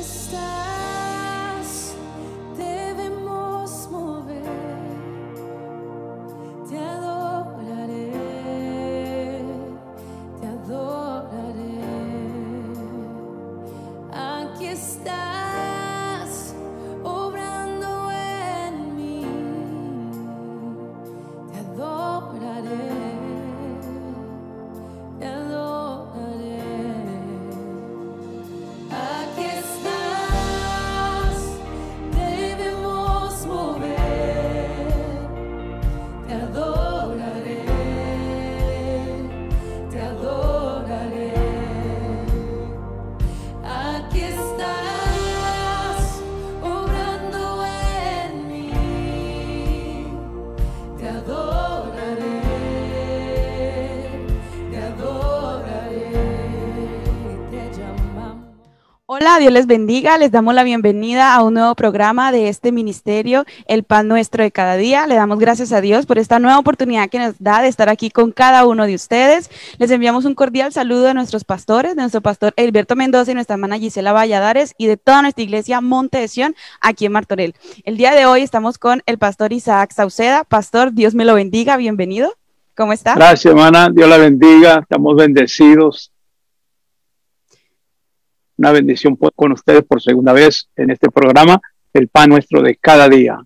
estás, debemos mover. Te adoraré, te adoraré. Aquí estás, obrando en mí. Te adoraré, te adoraré. Aquí estás, debemos mover. Te adoraré, te adoraré. Aquí estás, obrando en mí. Te adoraré, te adoraré. Te llamamos. Hola, Dios les bendiga. Les damos la bienvenida a un nuevo programa de este ministerio, El Pan Nuestro de Cada Día. Le damos gracias a Dios por esta nueva oportunidad que nos da de estar aquí con cada uno de ustedes. Les enviamos un cordial saludo de nuestros pastores, de nuestro pastor Heriberto Mendoza y nuestra hermana Gisela Valladares y de toda nuestra iglesia Monte de Sion aquí en Martorell. El día de hoy estamos con el pastor Isaac Sauceda. Pastor, Dios me lo bendiga. Bienvenido. ¿Cómo está? Gracias, hermana. Dios la bendiga. Estamos bendecidos. Una bendición con ustedes por segunda vez en este programa, El Pan Nuestro de Cada Día.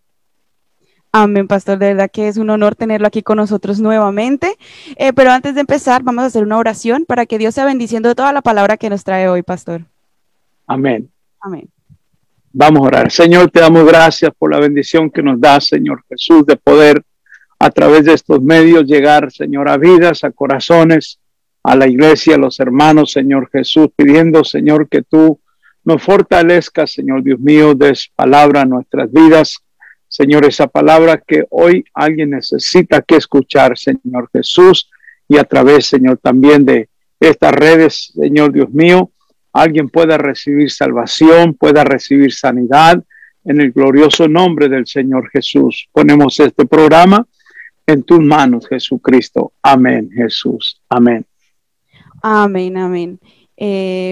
Amén, pastor, de verdad que es un honor tenerlo aquí con nosotros nuevamente, pero antes de empezar vamos a hacer una oración para que Dios sea bendiciendo toda la palabra que nos trae hoy, pastor. Amén. Amén. Vamos a orar. Señor, te damos gracias por la bendición que nos da, Señor Jesús, de poder a través de estos medios llegar, Señor, a vidas, a corazones, a la iglesia, a los hermanos, Señor Jesús, pidiendo, Señor, que tú nos fortalezcas, Señor Dios mío, des palabra a nuestras vidas, Señor, esa palabra que hoy alguien necesita que escuchar, Señor Jesús, y a través, Señor, también de estas redes, Señor Dios mío, alguien pueda recibir salvación, pueda recibir sanidad, en el glorioso nombre del Señor Jesús. Ponemos este programa en tus manos, Jesucristo. Amén, Jesús. Amén. Amén, amén.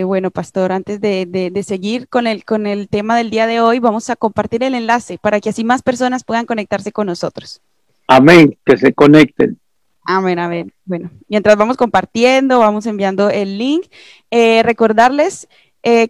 Bueno, pastor, antes de seguir con el tema del día de hoy, vamos a compartir el enlace para que así más personas puedan conectarse con nosotros. Amén, que se conecten. Amén, amén. Bueno, mientras vamos compartiendo, vamos enviando el link, recordarles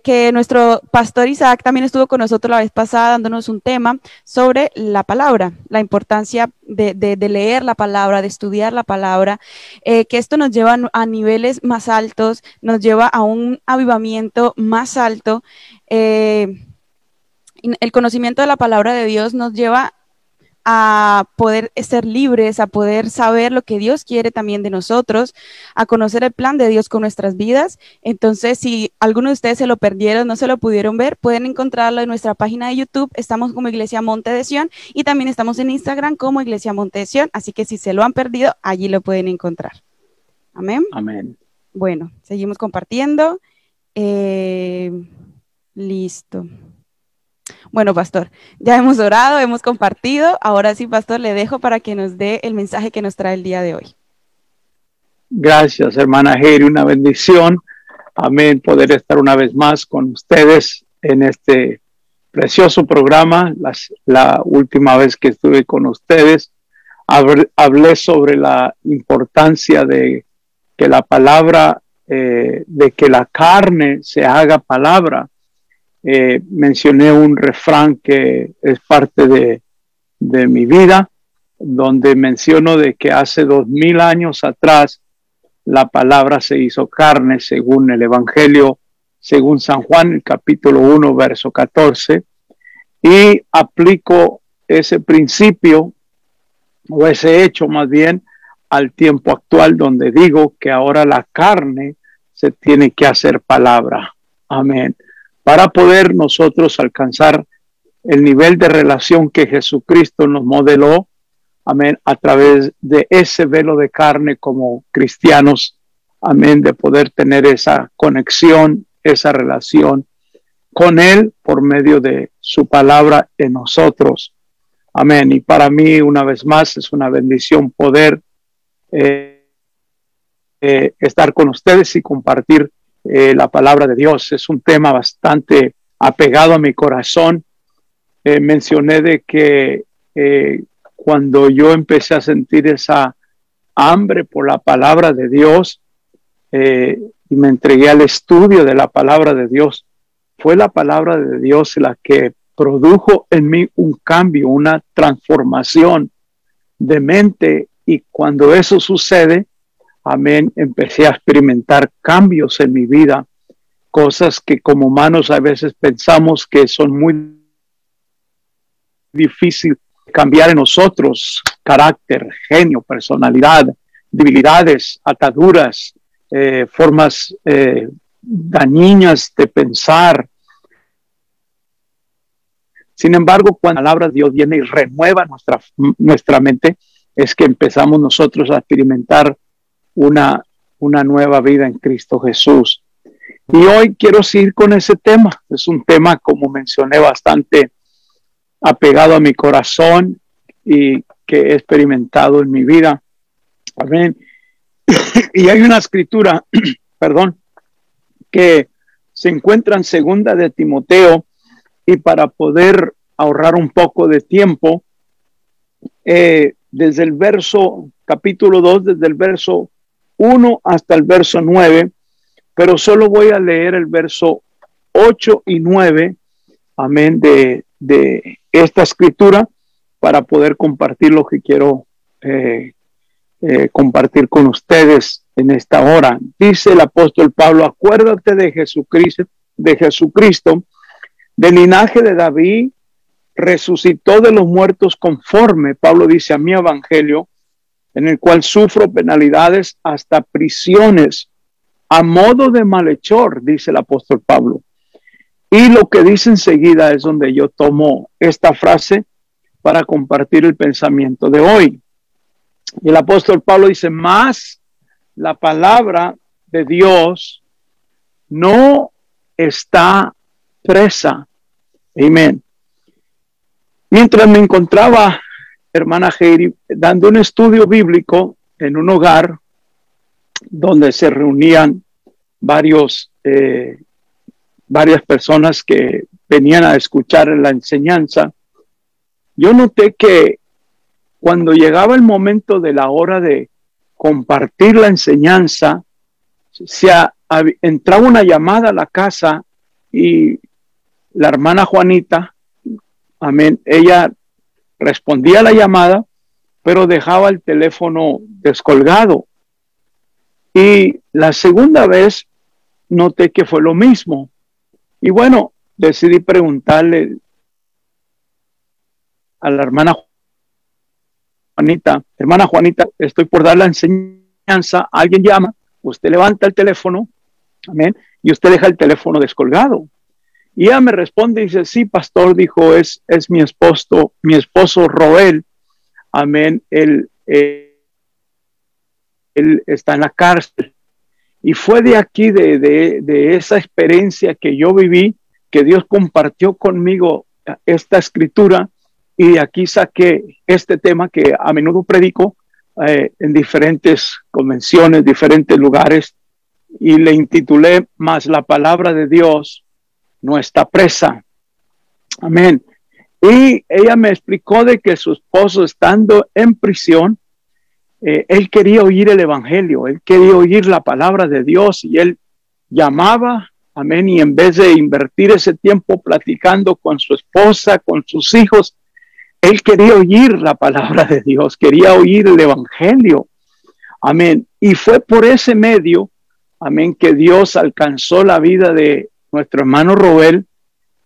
que nuestro pastor Isaac también estuvo con nosotros la vez pasada dándonos un tema sobre la palabra, la importancia de leer la palabra, de estudiar la palabra, que esto nos lleva a niveles más altos, nos lleva a un avivamiento más alto. El conocimiento de la palabra de Dios nos lleva a poder ser libres, a poder saber lo que Dios quiere también de nosotros, a conocer el plan de Dios con nuestras vidas. Entonces, si alguno de ustedes se lo perdieron, no se lo pudieron ver, pueden encontrarlo en nuestra página de YouTube. Estamos como Iglesia Monte de Sion y también estamos en Instagram como Iglesia Monte de Sion, así que si se lo han perdido, allí lo pueden encontrar. Amén. Amén. Bueno, seguimos compartiendo. Listo. Bueno, pastor, ya hemos orado, hemos compartido. Ahora sí, pastor, le dejo para que nos dé el mensaje que nos trae el día de hoy. Gracias, hermana Geri, una bendición. Amén, poder estar una vez más con ustedes en este precioso programa. La última vez que estuve con ustedes, hablé sobre la importancia de que la palabra, de que la carne se haga palabra. Mencioné un refrán que es parte de mi vida, donde menciono de que hace 2000 años atrás la palabra se hizo carne, según el Evangelio, según San Juan, el capítulo 1, verso 14, y aplico ese principio, o ese hecho más bien, al tiempo actual, donde digo que ahora la carne se tiene que hacer palabra. Amén. Para poder nosotros alcanzar el nivel de relación que Jesucristo nos modeló, amén, a través de ese velo de carne como cristianos, amén, de poder tener esa conexión, esa relación con Él por medio de su palabra en nosotros. Amén. Y para mí, una vez más, es una bendición poder estar con ustedes y compartir la palabra de Dios. Es un tema bastante apegado a mi corazón. Mencioné de que cuando yo empecé a sentir esa hambre por la palabra de Dios y me entregué al estudio de la palabra de Dios, fue la palabra de Dios la que produjo en mí un cambio, una transformación de mente, y cuando eso sucede, amén, empecé a experimentar cambios en mi vida, cosas que como humanos a veces pensamos que son muy difíciles de cambiar en nosotros: carácter, genio, personalidad, debilidades, ataduras, formas dañinas de pensar. Sin embargo, cuando la palabra de Dios viene y renueva nuestra mente, es que empezamos nosotros a experimentar una nueva vida en Cristo Jesús. Y hoy quiero seguir con ese tema. Es un tema, como mencioné, bastante apegado a mi corazón y que he experimentado en mi vida. Amén. Y hay una escritura, perdón, que se encuentra en segunda de Timoteo, y para poder ahorrar un poco de tiempo, desde el capítulo 2, desde el verso 1 hasta el verso 9, pero solo voy a leer el verso 8 y 9, amén, de esta escritura, para poder compartir lo que quiero compartir con ustedes en esta hora. Dice el apóstol Pablo: acuérdate de Jesucristo, del linaje de David, resucitó de los muertos conforme, Pablo dice, a mi evangelio, en el cual sufro penalidades, hasta prisiones, a modo de malhechor, dice el apóstol Pablo. Y lo que dice enseguida es donde yo tomo esta frase para compartir el pensamiento de hoy. Y el apóstol Pablo dice: más la palabra de Dios no está presa. Amén. Mientras me encontraba, hermana Heidi, dando un estudio bíblico en un hogar donde se reunían varias personas que venían a escuchar la enseñanza, yo noté que cuando llegaba el momento de la hora de compartir la enseñanza, entraba una llamada a la casa, y la hermana Juanita, amén, ella respondía a la llamada, pero dejaba el teléfono descolgado. Y la segunda vez noté que fue lo mismo. Y bueno, decidí preguntarle a la hermana Juanita, estoy por dar la enseñanza, alguien llama, usted levanta el teléfono, amén, y usted deja el teléfono descolgado. Y ella me responde y dice: sí, pastor, dijo, es mi esposo Roel, amén, él está en la cárcel. Y fue de aquí, de esa experiencia que yo viví, que Dios compartió conmigo esta escritura, y de aquí saqué este tema que a menudo predico en diferentes convenciones, diferentes lugares, y le intitulé: más la palabra de Dios no está presa. Amén. Y ella me explicó de que su esposo, estando en prisión, él quería oír el evangelio, él quería oír la palabra de Dios, y él llamaba, amén, y en vez de invertir ese tiempo platicando con su esposa, con sus hijos, él quería oír la palabra de Dios, quería oír el evangelio, amén. Y fue por ese medio, amén, que Dios alcanzó la vida de nuestro hermano Roel,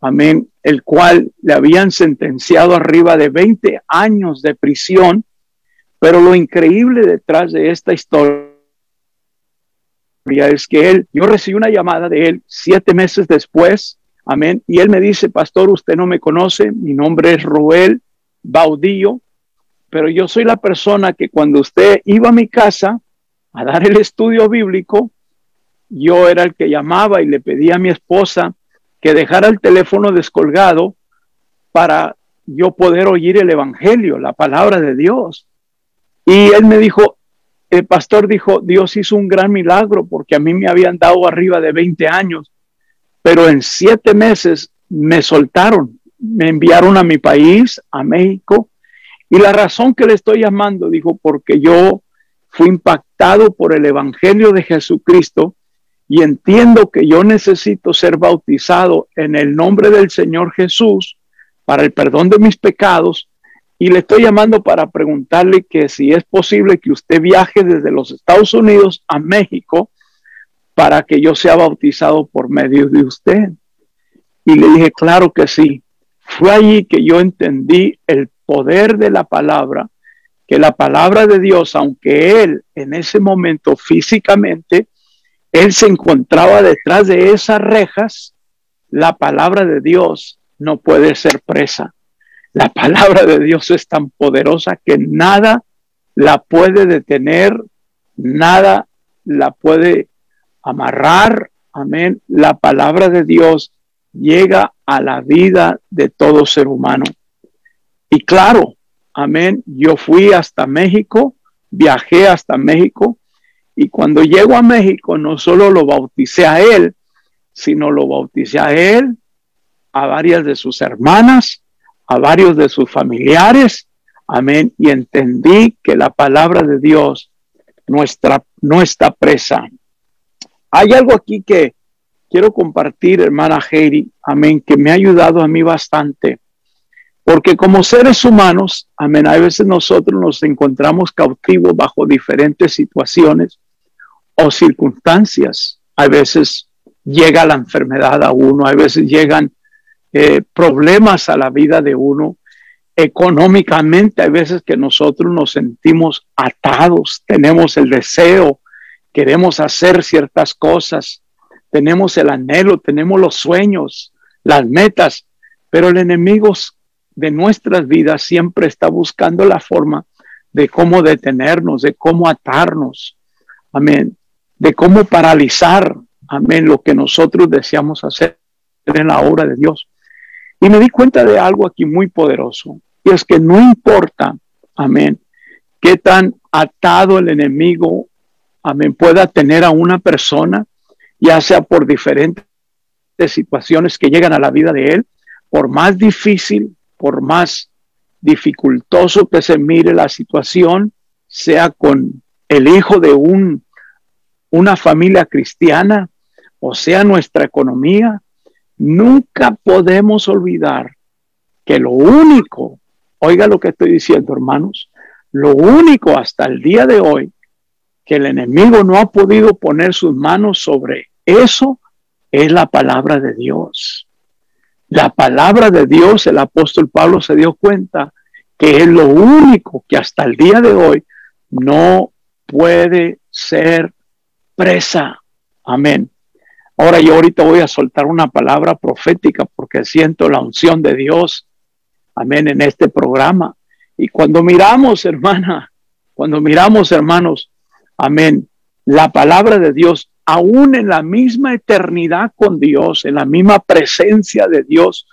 amén, el cual le habían sentenciado arriba de 20 años de prisión. Pero lo increíble detrás de esta historia es que yo recibí una llamada de él 7 meses después, amén, y él me dice: pastor, usted no me conoce, mi nombre es Roel Baudillo, pero yo soy la persona que cuando usted iba a mi casa a dar el estudio bíblico, yo era el que llamaba y le pedía a mi esposa que dejara el teléfono descolgado para yo poder oír el evangelio, la palabra de Dios. Y él me dijo, el pastor dijo: Dios hizo un gran milagro, porque a mí me habían dado arriba de 20 años, pero en 7 meses me soltaron, me enviaron a mi país, a México, y la razón que le estoy llamando, dijo, porque yo fui impactado por el Evangelio de Jesucristo y entiendo que yo necesito ser bautizado en el nombre del Señor Jesús para el perdón de mis pecados, y le estoy llamando para preguntarle que si es posible que usted viaje desde los Estados Unidos a México para que yo sea bautizado por medio de usted. Y le dije, claro que sí. Fue allí que yo entendí el poder de la palabra, que la palabra de Dios, aunque él en ese momento físicamente, él se encontraba detrás de esas rejas, la palabra de Dios no puede ser presa. La palabra de Dios es tan poderosa que nada la puede detener, nada la puede amarrar. Amén. La palabra de Dios llega a la vida de todo ser humano. Y claro, amén, yo fui hasta México, viajé hasta México, y cuando llego a México no solo lo bauticé a él, sino lo bauticé a él, a varias de sus hermanas, a varios de sus familiares, amén, y entendí que la palabra de Dios no está presa. Hay algo aquí que quiero compartir, hermana Heidi, amén, que me ha ayudado a mí bastante. Porque como seres humanos, amén, a veces nosotros nos encontramos cautivos bajo diferentes situaciones o circunstancias. A veces llega la enfermedad a uno, a veces llegan problemas a la vida de uno. Económicamente, hay veces que nosotros nos sentimos atados, tenemos el deseo, queremos hacer ciertas cosas, tenemos el anhelo, tenemos los sueños, las metas, pero el enemigo de nuestras vidas siempre está buscando la forma de cómo detenernos, de cómo atarnos, amén, de cómo paralizar, amén, lo que nosotros deseamos hacer en la obra de Dios. Y me di cuenta de algo aquí muy poderoso, y es que no importa, amén, qué tan atado el enemigo, amén, pueda tener a una persona, ya sea por diferentes situaciones que llegan a la vida de él, por más difícil, por más dificultoso que se mire la situación, sea con el hijo de una familia cristiana, o sea nuestra economía, nunca podemos olvidar que lo único, oiga lo que estoy diciendo, hermanos, lo único hasta el día de hoy que el enemigo no ha podido poner sus manos sobre eso es la palabra de Dios. La palabra de Dios, el apóstol Pablo se dio cuenta que es lo único que hasta el día de hoy no puede ser presa. Amén. Ahora yo ahorita voy a soltar una palabra profética porque siento la unción de Dios. Amén, en este programa. Y cuando miramos, hermana, cuando miramos, hermanos, amén, la palabra de Dios, aún en la misma eternidad con Dios, en la misma presencia de Dios,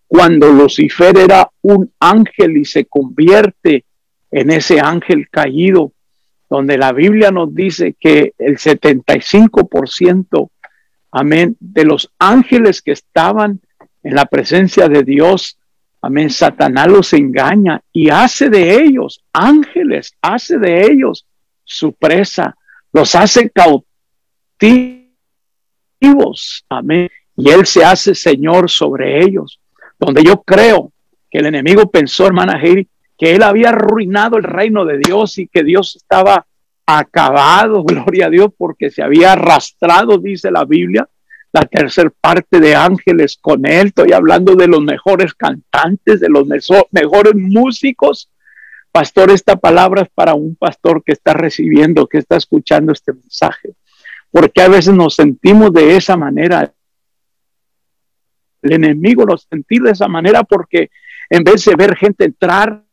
cuando Lucifer era un ángel y se convierte en ese ángel caído, donde la Biblia nos dice que el 75%, amén, de los ángeles que estaban en la presencia de Dios, amén, Satanás los engaña y hace de ellos ángeles, hace de ellos su presa, los hace cautivos, amén, y él se hace Señor sobre ellos, donde yo creo que el enemigo pensó, hermana Heidi, que él había arruinado el reino de Dios y que Dios estaba acabado, gloria a Dios, porque se había arrastrado, dice la Biblia, la tercera parte de ángeles con él. Estoy hablando de los mejores cantantes, de los mejores músicos. Pastor, esta palabra es para un pastor que está recibiendo, que está escuchando este mensaje, porque a veces nos sentimos de esa manera. El enemigo nos sentimos de esa manera porque en vez de ver gente entrar,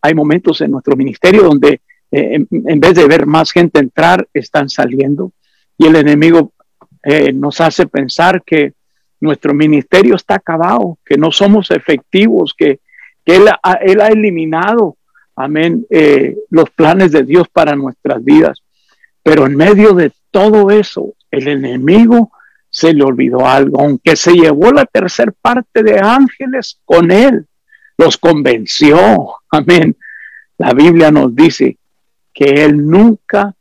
hay momentos en nuestro ministerio donde en vez de ver más gente entrar, están saliendo, y el enemigo nos hace pensar que nuestro ministerio está acabado, que no somos efectivos, que él ha eliminado, amén, los planes de Dios para nuestras vidas. Pero en medio de todo eso, el enemigo se le olvidó algo, aunque se llevó la tercer parte de ángeles con él, los convenció. Amén. La Biblia nos dice que él nunca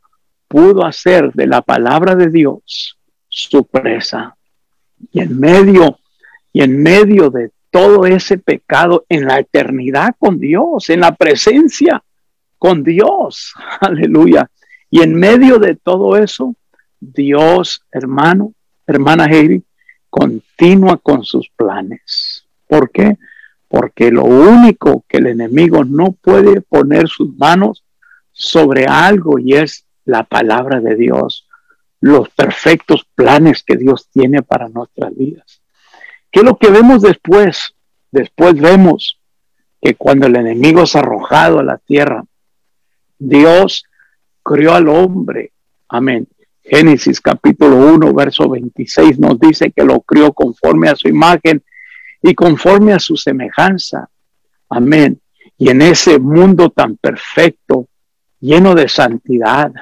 pudo hacer de la palabra de Dios su presa. Y en medio de todo ese pecado, en la eternidad con Dios, en la presencia con Dios, aleluya. Y en medio de todo eso, Dios, hermana Heidi, continúa con sus planes. ¿Por qué? Porque lo único que el enemigo no puede poner sus manos sobre algo, y es la palabra de Dios, los perfectos planes que Dios tiene para nuestras vidas. ¿Qué es lo que vemos después? Después vemos que cuando el enemigo es arrojado a la tierra, Dios crió al hombre. Amén. Génesis capítulo 1, verso 26 nos dice que lo crió conforme a su imagen y conforme a su semejanza. Amén. Y en ese mundo tan perfecto, lleno de santidad,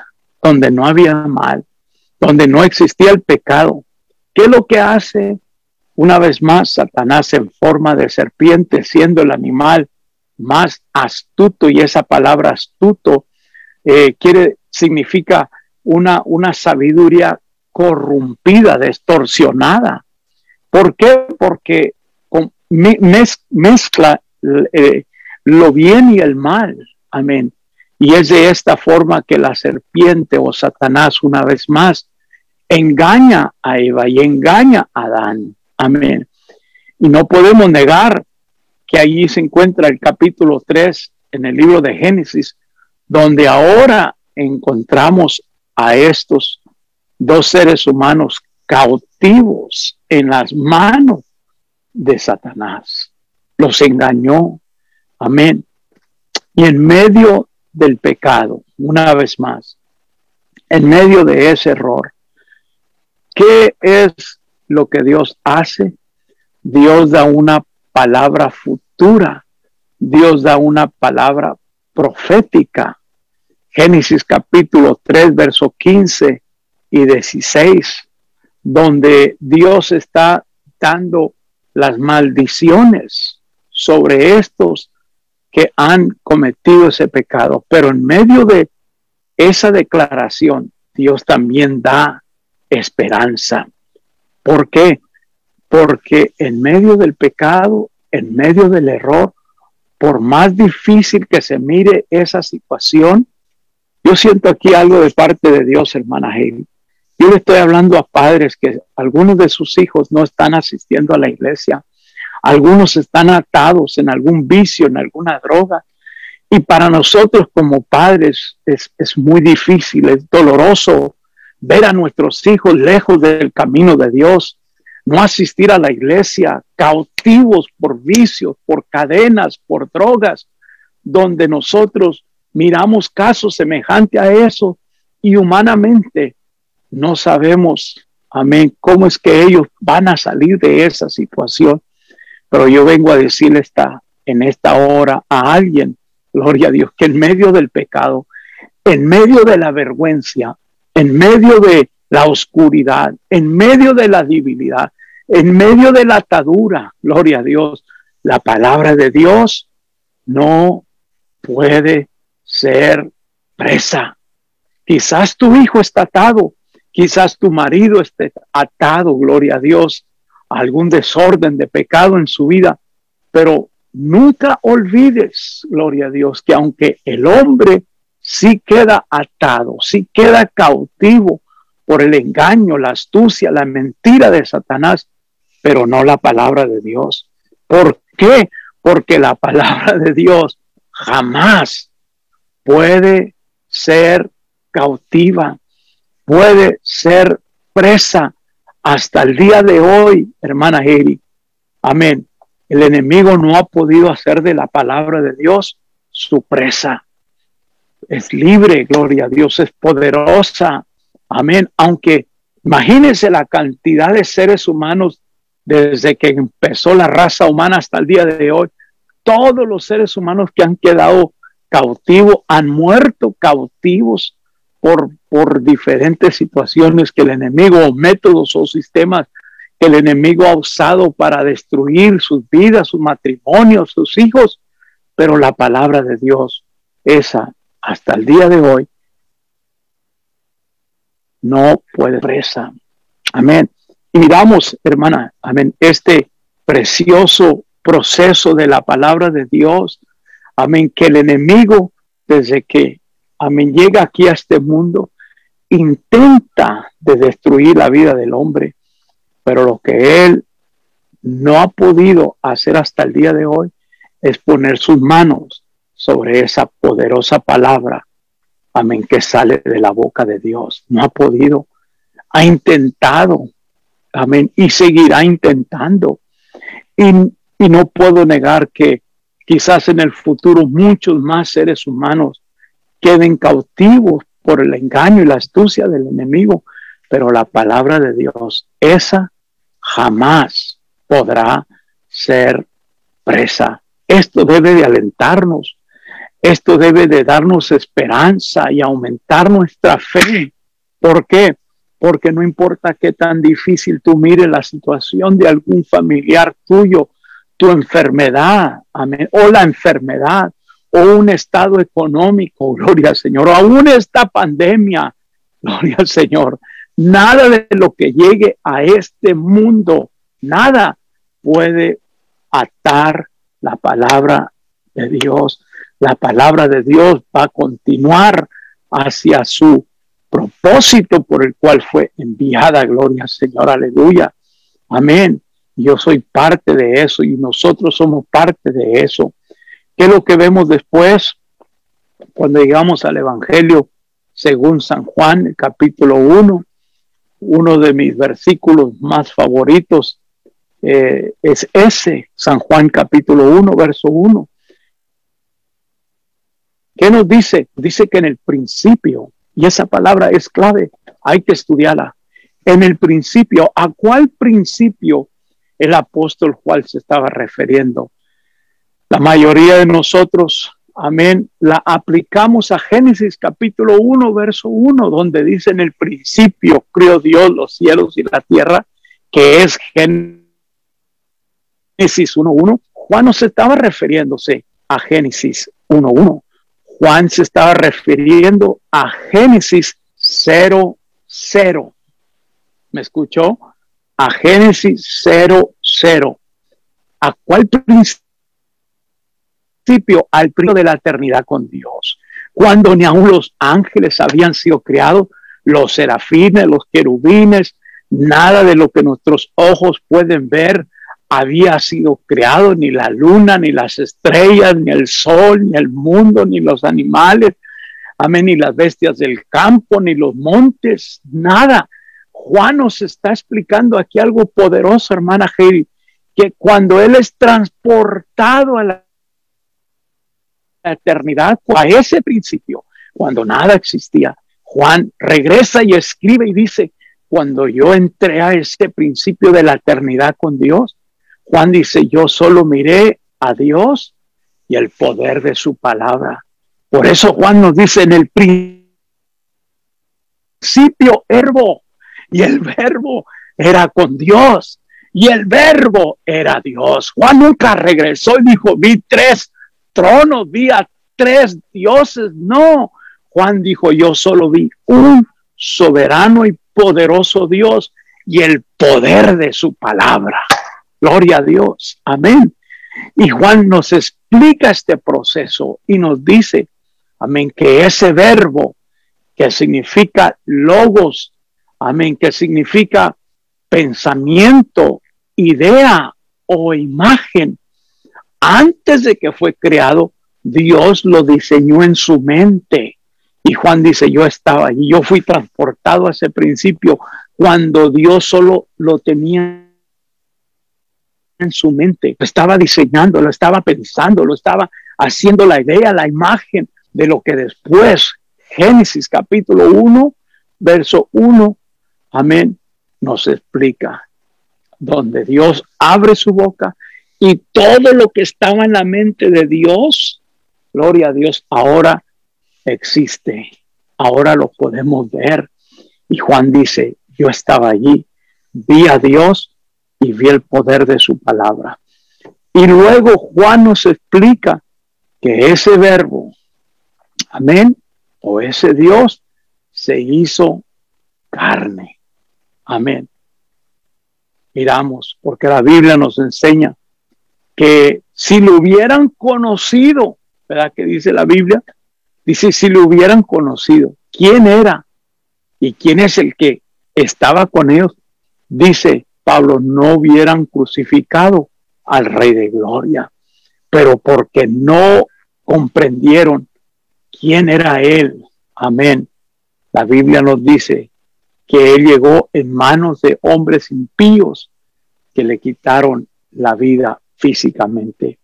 donde no había mal, donde no existía el pecado, ¿qué es lo que hace? Una vez más, Satanás en forma de serpiente, siendo el animal más astuto, y esa palabra astuto significa una sabiduría corrompida, distorsionada. ¿Por qué? Porque mezcla lo bien y el mal. Amén. Y es de esta forma que la serpiente o Satanás, una vez más, engaña a Eva y engaña a Adán. Amén. Y no podemos negar que allí se encuentra el capítulo 3 en el libro de Génesis, donde ahora encontramos a estos dos seres humanos cautivos en las manos de Satanás. Los engañó. Amén. Y en medio del pecado, una vez más, en medio de ese error, ¿qué es lo que Dios hace? Dios da una palabra futura. Dios da una palabra profética. Génesis capítulo 3, verso 15 y 16, donde Dios está dando las maldiciones sobre estos que han cometido ese pecado. Pero en medio de esa declaración, Dios también da esperanza. ¿Por qué? Porque en medio del pecado, en medio del error, por más difícil que se mire esa situación, yo siento aquí algo de parte de Dios, hermana Heidi. Yo le estoy hablando a padres que algunos de sus hijos no están asistiendo a la iglesia. Algunos están atados en algún vicio, en alguna droga. Y para nosotros como padres es muy difícil, es doloroso ver a nuestros hijos lejos del camino de Dios, no asistir a la iglesia, cautivos por vicios, por cadenas, por drogas, donde nosotros miramos casos semejantes a eso y humanamente no sabemos, amén, cómo es que ellos van a salir de esa situación. Pero yo vengo a decirle en esta hora a alguien, gloria a Dios, que en medio del pecado, en medio de la vergüenza, en medio de la oscuridad, en medio de la debilidad, en medio de la atadura, gloria a Dios, la palabra de Dios no puede ser presa. Quizás tu hijo está atado, quizás tu marido esté atado, gloria a Dios, a algún desorden de pecado en su vida, pero nunca olvides, gloria a Dios, que aunque el hombre sí queda atado, sí queda cautivo por el engaño, la astucia, la mentira de Satanás, pero no la palabra de Dios. ¿Por qué? Porque la palabra de Dios jamás puede ser cautiva, puede ser presa. Hasta el día de hoy, hermana Heidi, amén, el enemigo no ha podido hacer de la palabra de Dios su presa. Es libre, gloria a Dios, es poderosa, amén. Aunque imagínense la cantidad de seres humanos desde que empezó la raza humana hasta el día de hoy. Todos los seres humanos que han quedado cautivos han muerto cautivos por diferentes situaciones que el enemigo, o métodos o sistemas que el enemigo ha usado para destruir sus vidas, sus matrimonios, sus hijos. Pero la palabra de Dios, esa hasta el día de hoy, no puede presa. Amén. Y miramos, hermana, amén, este precioso proceso de la palabra de Dios. Amén, que el enemigo, desde que, amén, llega aquí a este mundo, intenta de destruir la vida del hombre. Pero lo que él no ha podido hacer hasta el día de hoy es poner sus manos sobre esa poderosa palabra, amén, que sale de la boca de Dios. No ha podido, ha intentado, amén, y seguirá intentando. Y no puedo negar que quizás en el futuro muchos más seres humanos queden cautivos por el engaño y la astucia del enemigo, pero la palabra de Dios, esa jamás podrá ser presa. Esto debe de alentarnos, esto debe de darnos esperanza y aumentar nuestra fe. ¿Por qué? Porque no importa qué tan difícil tú mires la situación de algún familiar tuyo, tu enfermedad, amén, o la enfermedad, o un estado económico, gloria al Señor, o aún esta pandemia, gloria al Señor. Nada de lo que llegue a este mundo, nada puede atar la palabra de Dios. La palabra de Dios va a continuar hacia su propósito por el cual fue enviada. Gloria al Señor, aleluya, amén. Yo soy parte de eso y nosotros somos parte de eso. ¿Qué es lo que vemos después? Cuando llegamos al Evangelio según San Juan, el capítulo 1, uno de mis versículos más favoritos es ese, San Juan capítulo 1, verso 1. ¿Qué nos dice? Dice que en el principio, y esa palabra es clave, hay que estudiarla. En el principio, ¿a cuál principio el apóstol Juan se estaba refiriendo? La mayoría de nosotros, amén, la aplicamos a Génesis capítulo 1, verso 1, donde dice: en el principio creó Dios los cielos y la tierra, que es Génesis 1:1. Juan no se estaba refiriéndose a Génesis 1:1. Juan se estaba refiriendo a Génesis 0:0. ¿Me escuchó? A Génesis 0:0. ¿A cuál principio? Al principio de la eternidad con Dios, cuando ni aun los ángeles habían sido creados, los serafines, los querubines, nada de lo que nuestros ojos pueden ver había sido creado, ni la luna, ni las estrellas, ni el sol, ni el mundo, ni los animales, amén, ni las bestias del campo, ni los montes, nada. Juan nos está explicando aquí algo poderoso, hermana Heidi, que cuando él es transportado a la eternidad, a ese principio, cuando nada existía, Juan regresa y escribe y dice: cuando yo entré a ese principio de la eternidad con Dios, Juan dice: yo solo miré a Dios y el poder de su palabra. Por eso Juan nos dice: en el principio verbo, y el verbo era con Dios, y el verbo era Dios. Juan nunca regresó y dijo: vi 3 tronos, vi a 3 dioses. No, Juan dijo: yo solo vi un soberano y poderoso Dios y el poder de su palabra. Gloria a Dios, amén. Y Juan nos explica este proceso y nos dice, amén, que ese verbo que significa logos, amén, que significa pensamiento, idea o imagen, antes de que fue creado, Dios lo diseñó en su mente. Y Juan dice: yo estaba allí, yo fui transportado a ese principio cuando Dios solo lo tenía en su mente. Lo estaba diseñando, lo estaba pensando, lo estaba haciendo la idea, la imagen de lo que después, Génesis capítulo 1, verso 1, amén, nos explica, donde Dios abre su boca y todo lo que estaba en la mente de Dios, gloria a Dios, ahora existe. ahora lo podemos ver. Y Juan dice, yo estaba allí, vi a Dios y vi el poder de su palabra. Y luego Juan nos explica que ese verbo, amén, o ese Dios se hizo carne. Amén. Miramos, porque la Biblia nos enseña que si lo hubieran conocido, ¿verdad? Que dice la Biblia, dice si lo hubieran conocido, ¿quién era? ¿Y quién es el que estaba con ellos? Dice Pablo, no hubieran crucificado al Rey de Gloria, pero porque no comprendieron quién era Él. Amén. La Biblia nos dice que Él llegó en manos de hombres impíos que le quitaron la vida físicamente.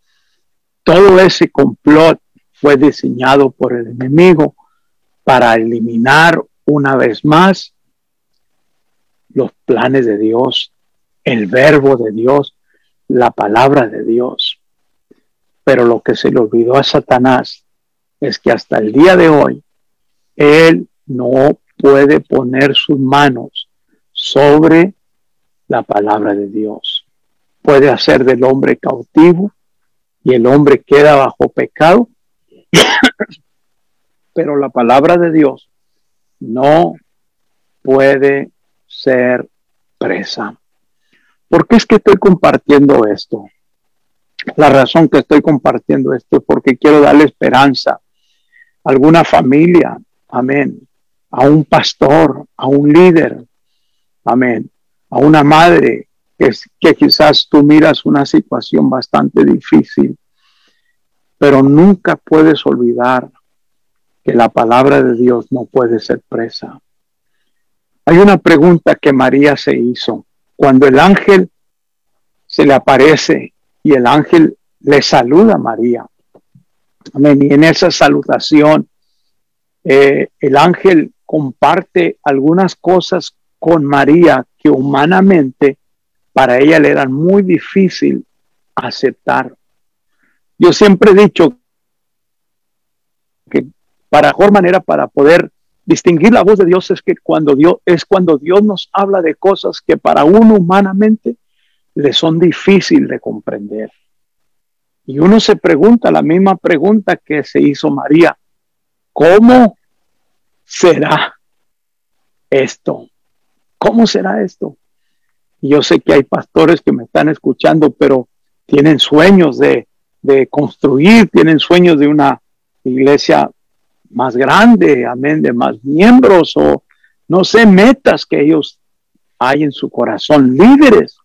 Todo ese complot fue diseñado por el enemigo para eliminar una vez más los planes de Dios, el verbo de Dios, la palabra de Dios. Pero lo que se le olvidó a Satanás es que hasta el día de hoy, él no puede poner sus manos sobre la palabra de Dios. Puede hacer del hombre cautivo y el hombre queda bajo pecado, pero la palabra de Dios no puede ser presa. ¿Por qué es que estoy compartiendo esto? La razón que estoy compartiendo esto es porque quiero darle esperanza a alguna familia, amén, a un pastor, a un líder, amén, a una madre que quizás tú miras una situación bastante difícil, pero nunca puedes olvidar que la palabra de Dios no puede ser presa. Hay una pregunta que María se hizo cuando el ángel se le aparece y el ángel le saluda a María. Amén. Y en esa salutación, el ángel comparte algunas cosas con María que humanamente para ella le eran muy difícil aceptar. Yo siempre he dicho que para mejor manera para poder distinguir la voz de Dios es que cuando Dios nos habla de cosas que para uno humanamente le son difíciles de comprender. Y uno se pregunta la misma pregunta que se hizo María: ¿cómo será esto? ¿Cómo será esto? Y yo sé que hay pastores que me están escuchando, pero tienen sueños de construir, tienen sueños de una iglesia más grande, amén, de más miembros, o no sé, metas que ellos hay en su corazón, líderes,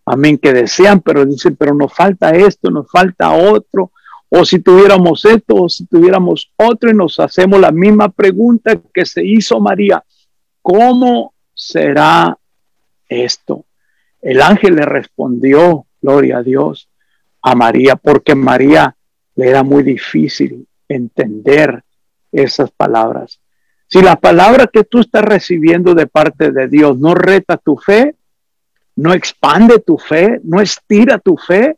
amén, que desean, pero dicen, pero nos falta esto, nos falta otro, o si tuviéramos esto, o si tuviéramos otro, y nos hacemos la misma pregunta que se hizo María: ¿cómo será esto? El ángel le respondió, gloria a Dios, a María, porque María le era muy difícil entender esas palabras. Si la palabra que tú estás recibiendo de parte de Dios no reta tu fe, no expande tu fe, no estira tu fe,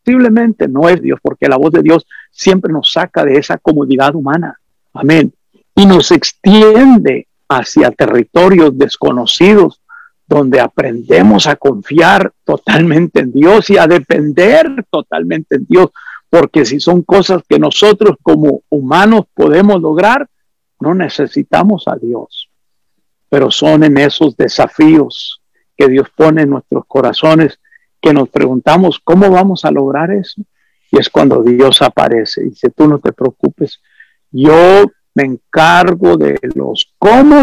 posiblemente no es Dios, porque la voz de Dios siempre nos saca de esa comodidad humana. Amén. Y nos extiende hacia territorios desconocidos, donde aprendemos a confiar totalmente en Dios y a depender totalmente en Dios, porque si son cosas que nosotros como humanos podemos lograr, no necesitamos a Dios. Pero son en esos desafíos que Dios pone en nuestros corazones que nos preguntamos, ¿cómo vamos a lograr eso? Y es cuando Dios aparece y dice, tú no te preocupes, yo me encargo de los cómo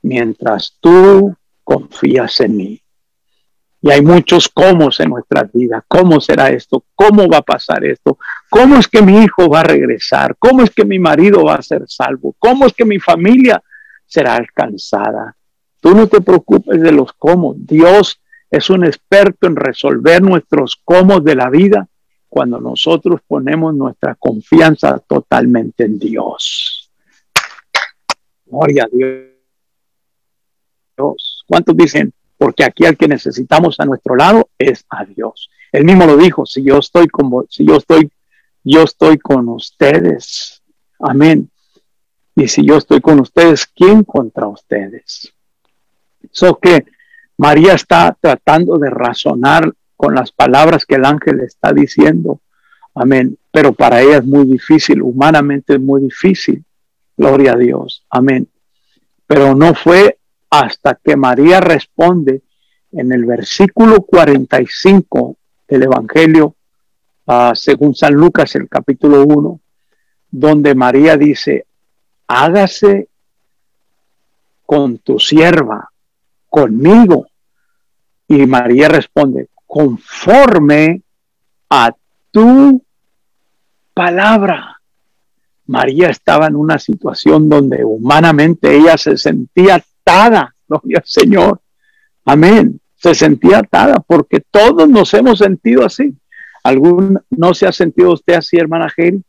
mientras tú confías en mí. Y hay muchos cómo en nuestra vida. ¿Cómo será esto? ¿Cómo va a pasar esto? ¿Cómo es que mi hijo va a regresar? ¿Cómo es que mi marido va a ser salvo? ¿Cómo es que mi familia será alcanzada? Tú no te preocupes de los cómo. Dios es un experto en resolver nuestros cómo de la vida cuando nosotros ponemos nuestra confianza totalmente en Dios. Gloria a Dios. ¿Cuántos dicen? Porque aquí al que necesitamos a nuestro lado es a Dios. Él mismo lo dijo, yo estoy con ustedes. Amén. Y si yo estoy con ustedes, ¿quién contra ustedes? So que María está tratando de razonar con las palabras que el ángel está diciendo. Amén. Pero para ella es muy difícil, humanamente es muy difícil. Gloria a Dios. Amén. Pero no fue hasta que María responde en el versículo 45 del Evangelio, según San Lucas, el capítulo 1, donde María dice, hágase con tu sierva, conmigo. Y María responde, conforme a tu palabra. María estaba en una situación donde humanamente ella se sentía atada, gloria al Señor. Amén. Se sentía atada porque todos nos hemos sentido así. ¿No se ha sentido usted así, hermana Geri?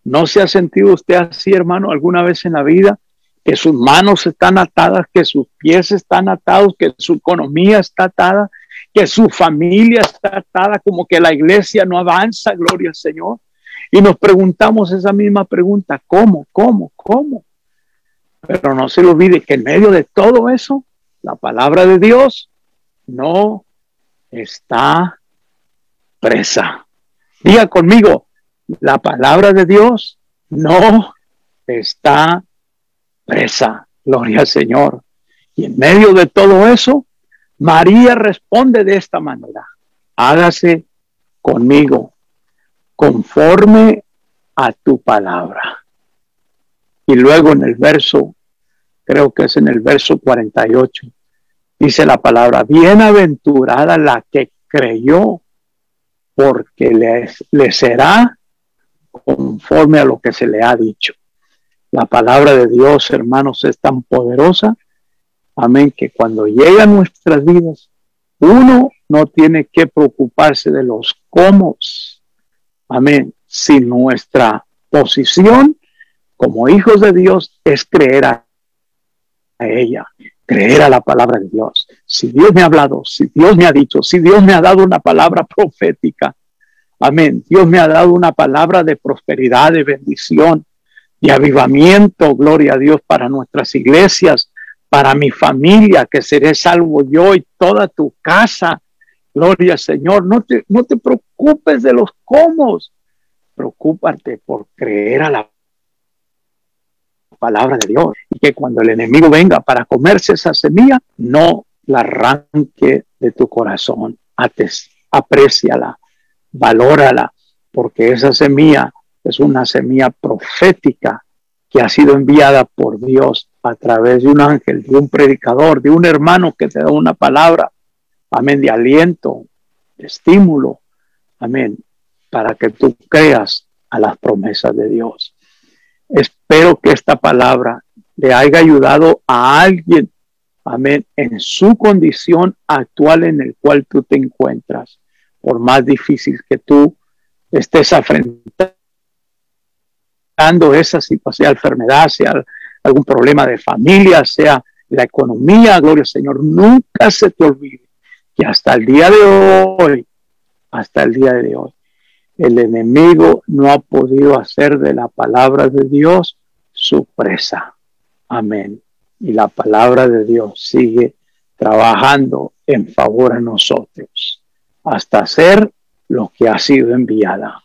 ¿No se ha sentido usted así, hermano, alguna vez en la vida? Que sus manos están atadas, que sus pies están atados, que su economía está atada, que su familia está atada, como que la iglesia no avanza, gloria al Señor. Y nos preguntamos esa misma pregunta, ¿cómo? Pero no se le olvide que en medio de todo eso, la palabra de Dios no está presa. Diga conmigo, la palabra de Dios no está presa. Gloria al Señor. Y en medio de todo eso, María responde de esta manera, hágase conmigo conforme a tu palabra. Y luego en el verso, creo que es en el verso 48, dice la palabra, bienaventurada la que creyó, porque le será conforme a lo que se le ha dicho. La palabra de Dios, hermanos, es tan poderosa, amén, que cuando llega a nuestras vidas, uno no tiene que preocuparse de los cómo, amén, si nuestra posición como hijos de Dios es creer a ella, creer a la palabra de Dios. Si Dios me ha hablado, si Dios me ha dicho, si Dios me ha dado una palabra profética, amén, Dios me ha dado una palabra de prosperidad, de bendición, de avivamiento, gloria a Dios, para nuestras iglesias, para mi familia, que seré salvo yo y toda tu casa. Gloria al Señor. No te preocupes de los cómo. Preocúpate por creer a la palabra de Dios. Y que cuando el enemigo venga para comerse esa semilla, no la arranque de tu corazón. Apréciala, valórala, porque esa semilla es una semilla profética que ha sido enviada por Dios a través de un ángel, de un predicador, de un hermano que te da una palabra, amén, de aliento, de estímulo, amén, para que tú creas a las promesas de Dios. Espero que esta palabra le haya ayudado a alguien, amén, en su condición actual en el cual tú te encuentras, por más difícil que tú estés afrontando esa situación, sea enfermedad, sea algún problema de familia, sea la economía, gloria al Señor. Nunca se te olvide que hasta el día de hoy, el enemigo no ha podido hacer de la palabra de Dios su presa. Amén. Y la palabra de Dios sigue trabajando en favor de nosotros hasta hacer lo que ha sido enviada.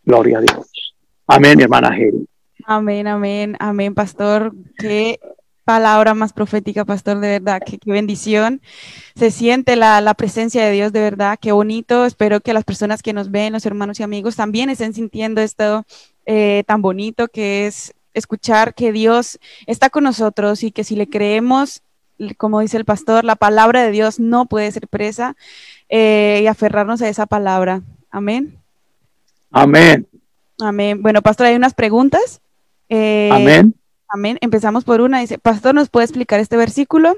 Gloria a Dios. Amén, hermana Geri. Amén, amén, amén, pastor. Qué palabra más profética, pastor, de verdad, qué bendición. Se siente la presencia de Dios, de verdad, qué bonito. Espero que las personas que nos ven, los hermanos y amigos, también estén sintiendo esto tan bonito que es escuchar que Dios está con nosotros y que si le creemos, como dice el pastor, la palabra de Dios no puede ser presa, y aferrarnos a esa palabra. Amén. Amén. Amén. Bueno, pastor, hay unas preguntas. Amén. Amén. Empezamos por una. Dice, pastor, ¿nos puede explicar este versículo?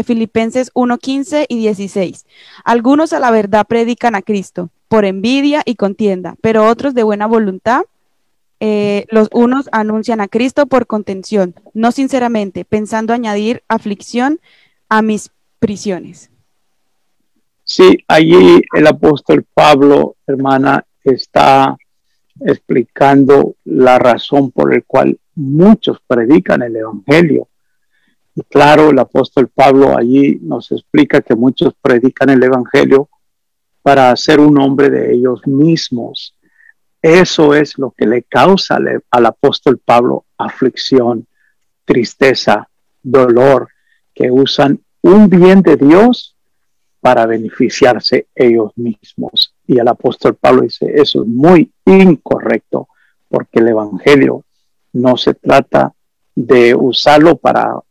Filipenses 1:15 y 16. Algunos a la verdad predican a Cristo por envidia y contienda, pero otros de buena voluntad. Los unos anuncian a Cristo por contención, no sinceramente, pensando añadir aflicción a mis prisiones. Sí, allí el apóstol Pablo, hermana, está explicando la razón por la cual muchos predican el evangelio. Y claro, el apóstol Pablo allí nos explica que muchos predican el evangelio para hacer un hombre de ellos mismos. Eso es lo que le causa al apóstol Pablo aflicción, tristeza, dolor, que usan un bien de Dios para beneficiarse ellos mismos. Y el apóstol Pablo dice, eso es muy incorrecto, porque el evangelio no se trata de usarlo para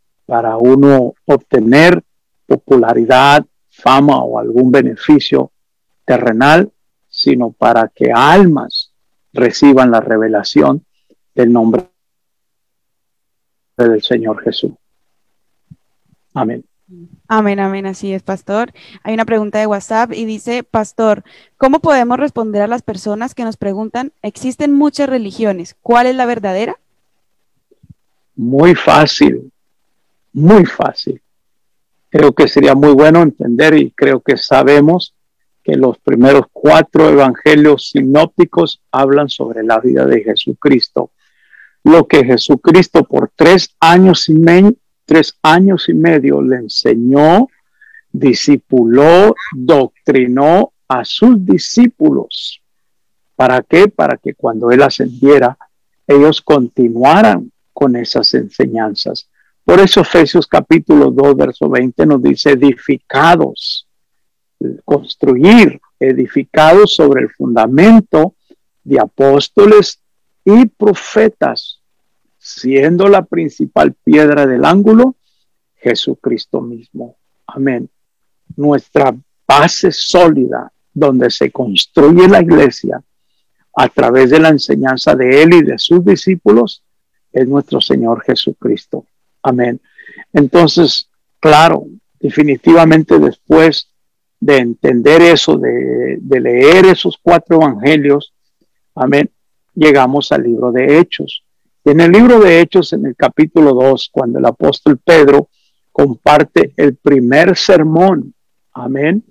uno obtener popularidad, fama o algún beneficio terrenal, sino para que almas reciban la revelación del nombre del Señor Jesús. Amén. Amén, amén, así es, pastor. Hay una pregunta de WhatsApp y dice, pastor, ¿cómo podemos responder a las personas que nos preguntan, existen muchas religiones, ¿cuál es la verdadera? Muy fácil, muy fácil. Creo que sería muy bueno entender y creo que sabemos que los primeros 4 evangelios sinópticos hablan sobre la vida de Jesucristo. Lo que Jesucristo por 3 años y medio le enseñó, discipuló, doctrinó a sus discípulos. ¿Para qué? Para que cuando Él ascendiera, ellos continuaran con esas enseñanzas. Por eso Efesios capítulo 2, verso 20 nos dice edificados, construir, edificados sobre el fundamento de apóstoles y profetas, siendo la principal piedra del ángulo Jesucristo mismo. Amén. Nuestra base sólida donde se construye la iglesia a través de la enseñanza de Él y de sus discípulos es nuestro Señor Jesucristo. Amén. Entonces, claro, definitivamente después de entender eso, de leer esos 4 evangelios, amén, llegamos al libro de Hechos. Y en el libro de Hechos, en el capítulo 2, cuando el apóstol Pedro comparte el primer sermón, amén,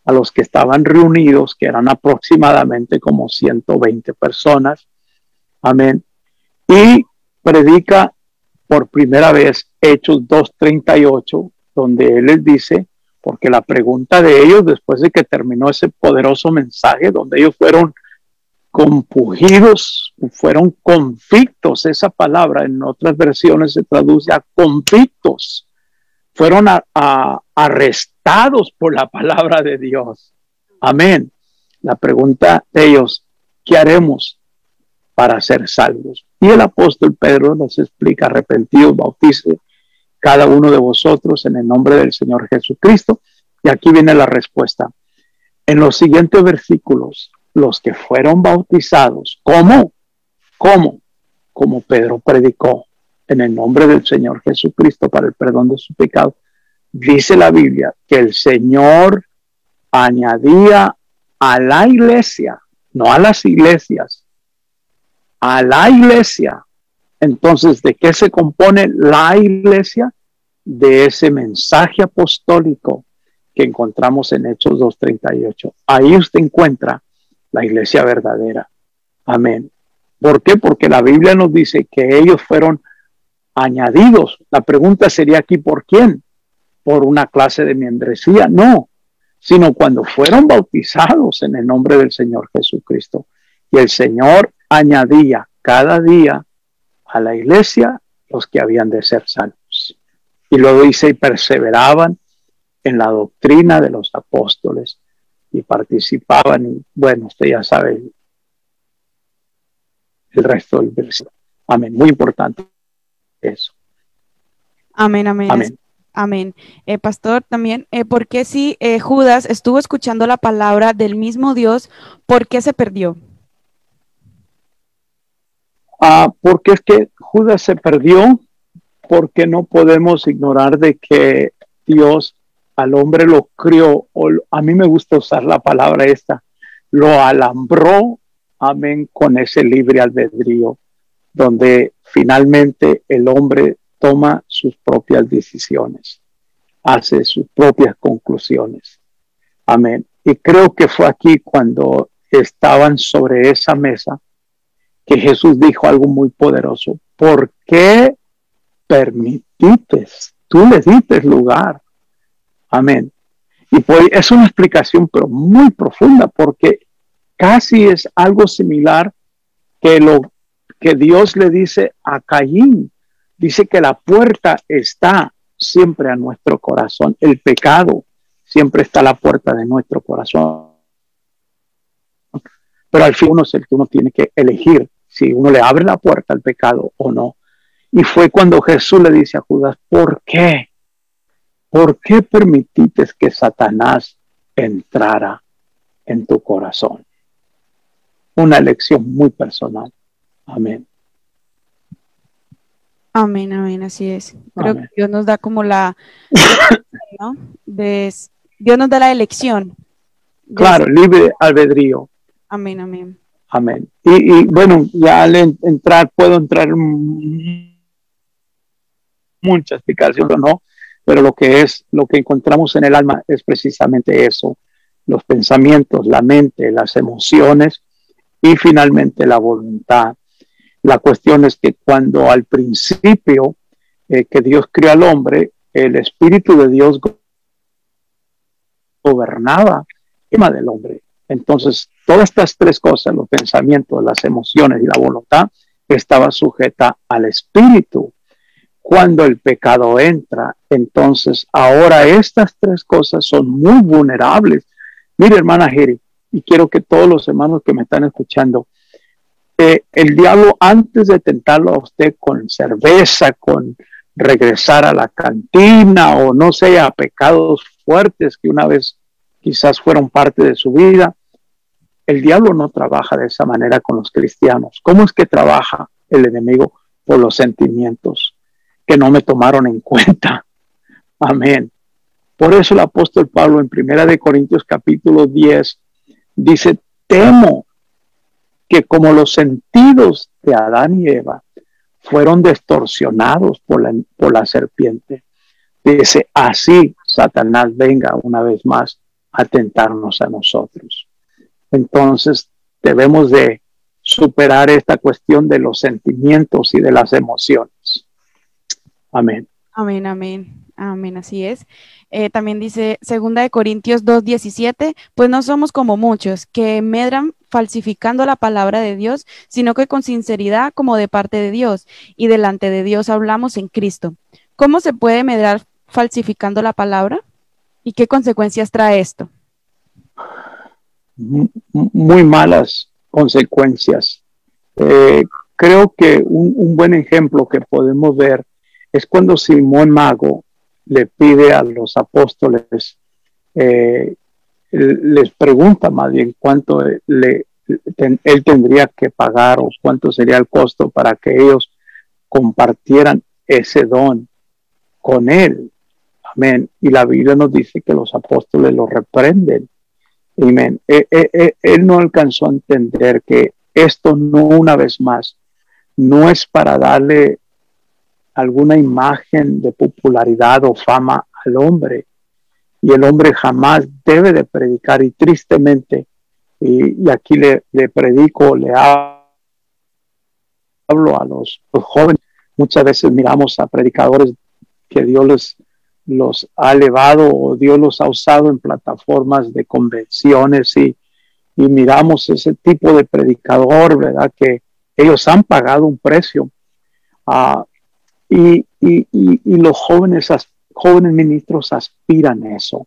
a los que estaban reunidos, que eran aproximadamente como 120 personas, amén, y predica por primera vez Hechos 2:38, donde él les dice, porque la pregunta de ellos después de que terminó ese poderoso mensaje, donde ellos fueron compungidos, fueron convictos, esa palabra en otras versiones se traduce a convictos, fueron arrestados por la palabra de Dios. Amén. La pregunta de ellos, ¿qué haremos para ser salvos? Y el apóstol Pedro nos explica, arrepentidos, bautice cada uno de vosotros en el nombre del Señor Jesucristo. Y aquí viene la respuesta. En los siguientes versículos, los que fueron bautizados, ¿cómo? Como Pedro predicó en el nombre del Señor Jesucristo para el perdón de su pecado. Dice la Biblia que el Señor añadía a la iglesia, no a las iglesias, a la iglesia. Entonces, ¿de qué se compone la iglesia? De ese mensaje apostólico que encontramos en Hechos 2:38. Ahí usted encuentra la iglesia verdadera. Amén. ¿Por qué? Porque la Biblia nos dice que ellos fueron añadidos. La pregunta sería aquí, ¿por quién? ¿Por una clase de membresía? No, sino cuando fueron bautizados en el nombre del Señor Jesucristo. Y el Señor añadía cada día a la iglesia los que habían de ser salvos. Y luego dice, y perseveraban en la doctrina de los apóstoles y participaban. Y bueno, usted ya sabe el resto del versículo. Amén. Muy importante eso. Amén, amén. Amén. Amén. Pastor, también, ¿por qué si Judas estuvo escuchando la palabra del mismo Dios, por qué se perdió? Porque es que Judas se perdió, porque no podemos ignorar de que Dios al hombre lo crió, o a mí me gusta usar la palabra esta, lo alambró, amén, con ese libre albedrío, donde finalmente el hombre toma sus propias decisiones, hace sus propias conclusiones. Amén. Y creo que fue aquí cuando estaban sobre esa mesa que Jesús dijo algo muy poderoso. ¿por qué permitiste? Tú le diste lugar. Amén. Y pues es una explicación, pero muy profunda, porque casi es algo similar que lo que Dios le dice a Caín. Dice que la puerta está siempre a nuestro corazón. El pecado siempre está a la puerta de nuestro corazón. Pero al fin uno es el que uno tiene que elegir si uno le abre la puerta al pecado o no. Y fue cuando Jesús le dice a Judas, ¿por qué? ¿Por qué permitiste que Satanás entrara en tu corazón? Una elección muy personal. Amén. Amén, amén, así es. Creo Amén. que Dios nos da como ¿no? Dios nos da la elección. Claro, libre albedrío. Amén, amén. Amén. Y bueno, ya al puedo entrar en mucha explicación o no, pero lo que encontramos en el alma es precisamente eso: los pensamientos, la mente, las emociones y finalmente la voluntad. La cuestión es que cuando al principio que Dios creó al hombre, el Espíritu de Dios gobernaba encima del hombre. Entonces, todas estas tres cosas, los pensamientos, las emociones y la voluntad, estaba sujeta al Espíritu. Cuando el pecado entra, entonces ahora estas tres cosas son muy vulnerables. Mire, hermana Jeri, y quiero que todos los hermanos que me están escuchando, el diablo, antes de tentarlo a usted con cerveza, con regresar a la cantina o no sé, a pecados fuertes que una vez quizás fueron parte de su vida, el diablo no trabaja de esa manera con los cristianos. ¿Cómo es que trabaja el enemigo? Por los sentimientos que no me tomaron en cuenta. Amén. Por eso el apóstol Pablo en 1 Corintios capítulo 10 dice, temo que como los sentidos de Adán y Eva fueron distorsionados por la serpiente, dice, así Satanás venga una vez más a tentarnos a nosotros. Entonces debemos de superar esta cuestión de los sentimientos y de las emociones. Amén. Amén, amén, amén, así es. También dice 2 Corintios 2:17, pues no somos como muchos que medran falsificando la palabra de Dios, sino que con sinceridad como de parte de Dios, y delante de Dios hablamos en Cristo. ¿Cómo se puede medrar falsificando la palabra? ¿Y qué consecuencias trae esto? Muy malas consecuencias. Creo que un buen ejemplo que podemos ver es cuando Simón Mago le pide a los apóstoles, les pregunta más bien cuánto él tendría que pagar o cuánto sería el costo para que ellos compartieran ese don con él. Amén. Y la Biblia nos dice que los apóstoles lo reprenden. Amén. Él no alcanzó a entender que esto no, una vez más, no es para darle alguna imagen de popularidad o fama al hombre. Y el hombre jamás debe de predicar, y tristemente, y aquí le predico, le hablo a los jóvenes. Muchas veces miramos a predicadores que Dios los ha elevado o Dios los ha usado en plataformas de convenciones y miramos ese tipo de predicador, ¿verdad? Que ellos han pagado un precio. Y los jóvenes ministros aspiran a eso.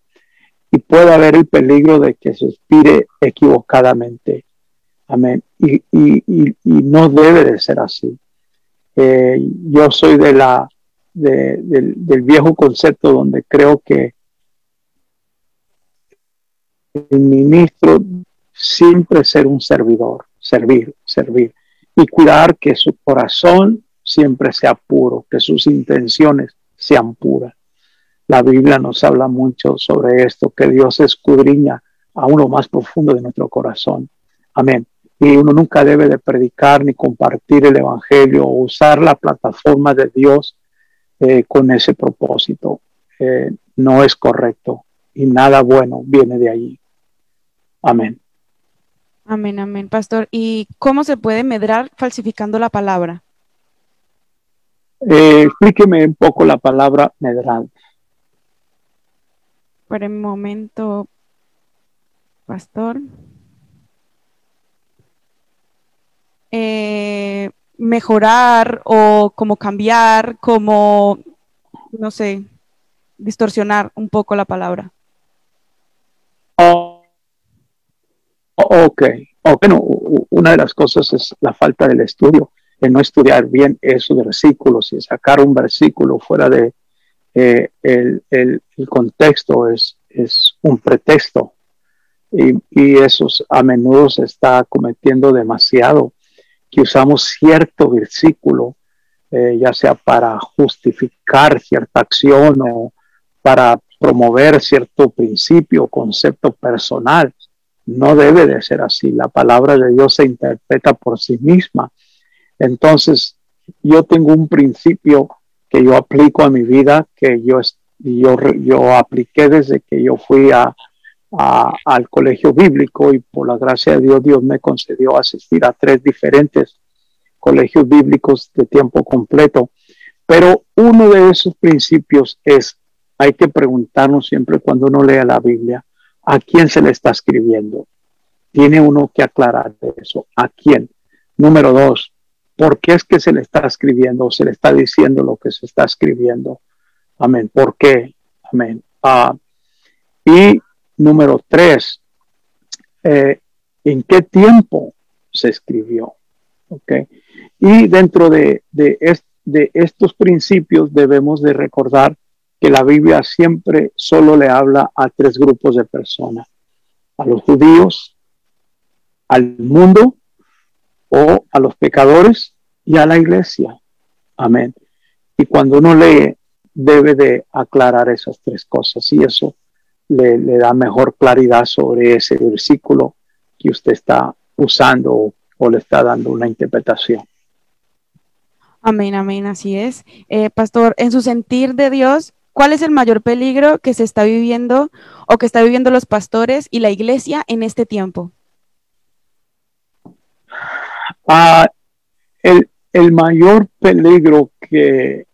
Y puede haber el peligro de que se aspire equivocadamente. Amén. Y no debe de ser así. Yo soy del viejo concepto donde creo que el ministro siempre ser un servidor, servir, y cuidar que su corazón siempre sea puro, que sus intenciones sean puras. La Biblia nos habla mucho sobre esto, que Dios escudriña aún lo más profundo de nuestro corazón. Amén. Y uno nunca debe de predicar ni compartir el evangelio o usar la plataforma de Dios con ese propósito. No es correcto y nada bueno viene de allí. Amén. Amén, amén, pastor. ¿Y cómo se puede medrar falsificando la palabra? Explíqueme un poco la palabra medrar. Por el momento, pastor. Mejorar o como cambiar, como, no sé, distorsionar un poco la palabra. Oh, ok, bueno, una de las cosas es la falta del estudio, el no estudiar bien esos versículos y sacar un versículo fuera de el contexto es un pretexto y eso a menudo se está cometiendo demasiado, que usamos cierto versículo, ya sea para justificar cierta acción o para promover cierto principio o concepto personal. No debe de ser así. La palabra de Dios se interpreta por sí misma. Entonces, yo tengo un principio que yo aplico a mi vida, que yo apliqué desde que yo fui al colegio bíblico y por la gracia de Dios, Dios me concedió asistir a 3 diferentes colegios bíblicos de tiempo completo. Pero uno de esos principios es, hay que preguntarnos siempre cuando uno lea la Biblia, ¿a quién se le está escribiendo? Tiene uno que aclarar eso. ¿A quién? Número 2, ¿por qué es que se le está escribiendo o se le está diciendo lo que se está escribiendo? Amén. ¿Por qué? Amén. Y número 3, ¿en qué tiempo se escribió? Okay. Y dentro de estos principios debemos de recordar que la Biblia siempre solo le habla a 3 grupos de personas: a los judíos, al mundo o a los pecadores y a la iglesia. Amén. Y cuando uno lee, debe de aclarar esas 3 cosas y eso le da mejor claridad sobre ese versículo que usted está usando o le está dando una interpretación. Amén, amén, así es. Pastor, en su sentir de Dios, ¿cuál es el mayor peligro que se está viviendo o que está viviendo los pastores y la iglesia en este tiempo? El mayor peligro que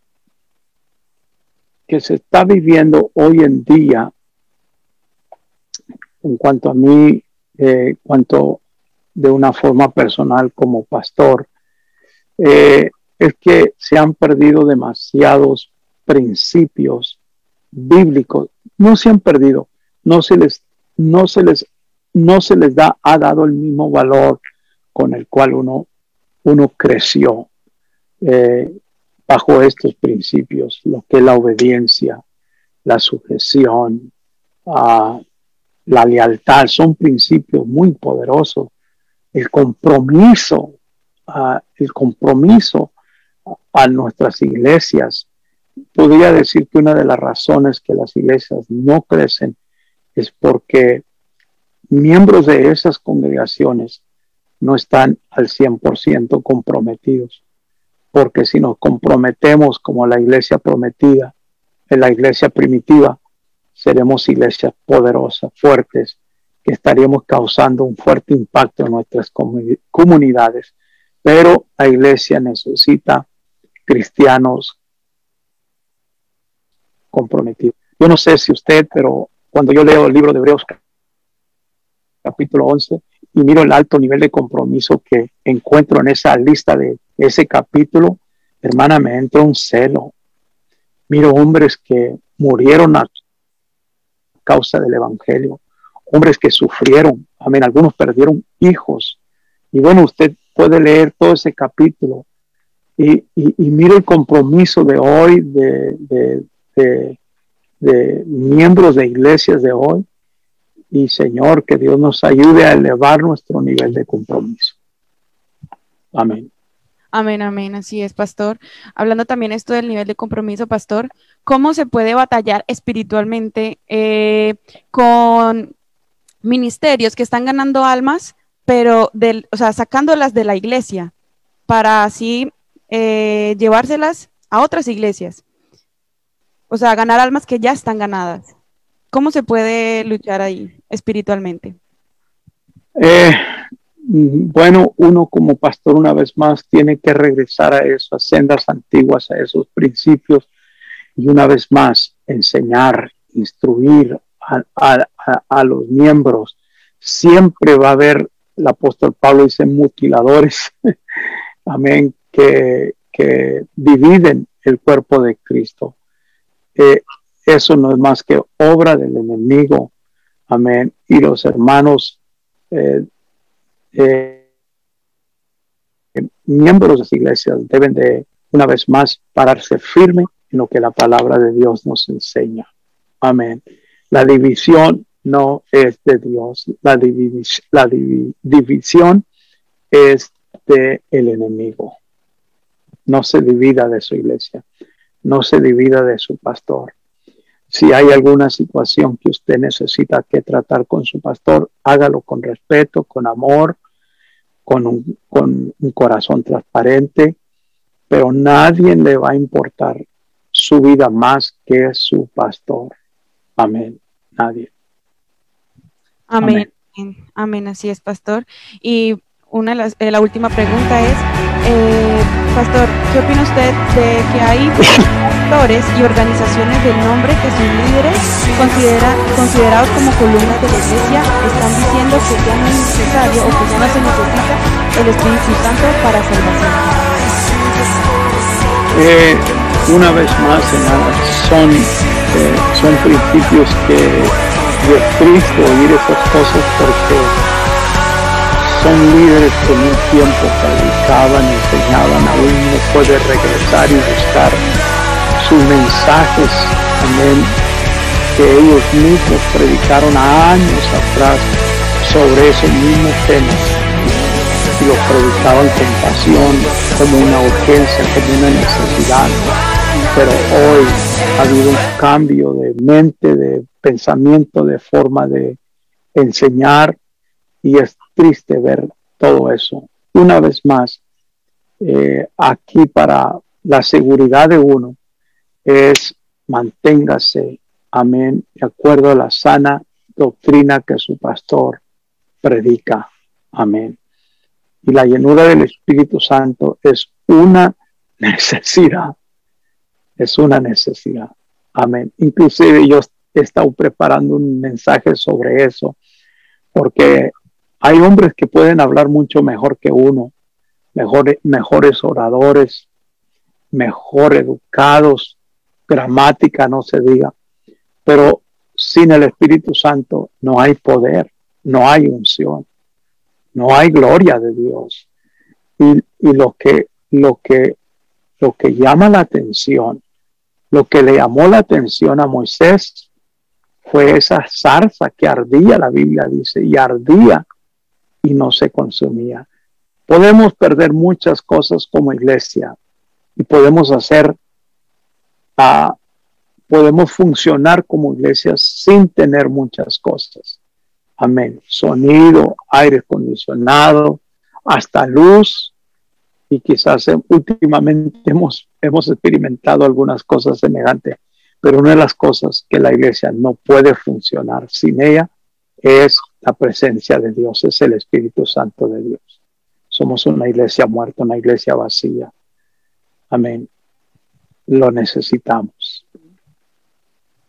se está viviendo hoy en día, en cuanto a mí, cuanto de una forma personal como pastor, es que se han perdido demasiados principios bíblicos. No se han perdido, no se les ha dado el mismo valor con el cual uno creció bajo estos principios, lo que es la obediencia, la sujeción, la lealtad, son principios muy poderosos. El compromiso a nuestras iglesias. Podría decir que una de las razones que las iglesias no crecen es porque miembros de esas congregaciones no están al 100% comprometidos. Porque si nos comprometemos como la iglesia prometida, en la iglesia primitiva, seremos iglesias poderosas, fuertes, que estaríamos causando un fuerte impacto en nuestras comunidades. Pero la iglesia necesita cristianos comprometidos. Yo no sé si usted, pero cuando yo leo el libro de Hebreos capítulo 11 y miro el alto nivel de compromiso que encuentro en esa lista de ese capítulo, hermana, me entra un celo. Miro hombres que murieron a causa del evangelio, hombres que sufrieron, amén, algunos perdieron hijos. Y bueno, usted puede leer todo ese capítulo y mire el compromiso de hoy de miembros de iglesias de hoy. Y Señor, que Dios nos ayude a elevar nuestro nivel de compromiso. Amén. Amén, amén, así es, pastor. Hablando también esto del nivel de compromiso, pastor, ¿cómo se puede batallar espiritualmente con ministerios que están ganando almas, pero sacándolas de la iglesia para así llevárselas a otras iglesias? O sea, ganar almas que ya están ganadas. ¿Cómo se puede luchar ahí espiritualmente? bueno, uno como pastor una vez más tiene que regresar a esas sendas antiguas, a esos principios y una vez más enseñar, instruir a los miembros. Siempre va a haber, el apóstol Pablo dice, mutiladores, amén, que dividen el cuerpo de Cristo. Eso no es más que obra del enemigo, amén, y los hermanos miembros de las iglesias deben de, una vez más, pararse firme en lo que la palabra de Dios nos enseña. Amén. La división no es de Dios. La división es del enemigo. No se divida de su iglesia. No se divida de su pastor. Si hay alguna situación que usted necesita que tratar con su pastor, hágalo con respeto, con amor, con un corazón transparente, pero nadie le va a importar su vida más que su pastor. Amén. Nadie. Amén. Amén, así es, pastor. Y la última pregunta es, pastor, ¿qué opina usted de que hay pastores y organizaciones del nombre que sus líderes, considerados como columnas de la iglesia, están diciendo que ya no es necesario o que ya no se necesita el Espíritu Santo para salvación? Una vez más, son principios que es triste oír esas cosas porque son líderes que en un tiempo predicaban, enseñaban, aún uno puede regresar y buscar sus mensajes, amén, que ellos mismos predicaron años atrás sobre esos mismos temas y los predicaban con pasión, como una urgencia, como una necesidad, pero hoy ha habido un cambio de mente, de pensamiento, de forma de enseñar y es triste ver todo eso. Una vez más, aquí para la seguridad de uno es manténgase, amén, de acuerdo a la sana doctrina que su pastor predica, amén. Y la llenura del Espíritu Santo es una necesidad, amén. Inclusive yo he estado preparando un mensaje sobre eso, porque hay hombres que pueden hablar mucho mejor que uno, mejores oradores, mejor educados, gramática no se diga, pero sin el Espíritu Santo no hay poder, no hay unción, no hay gloria de Dios. Y lo que llama la atención, lo que le llamó la atención a Moisés fue esa zarza que ardía, la Biblia dice, y ardía y no se consumía. Podemos perder muchas cosas como iglesia y podemos funcionar como iglesia sin tener muchas cosas. Amén. Sonido, aire acondicionado, hasta luz, y quizás últimamente hemos experimentado algunas cosas semejantes, pero una de las cosas que la iglesia no puede funcionar sin ella es la presencia de Dios, es el Espíritu Santo de Dios. Somos una iglesia muerta, una iglesia vacía. Amén. Lo necesitamos.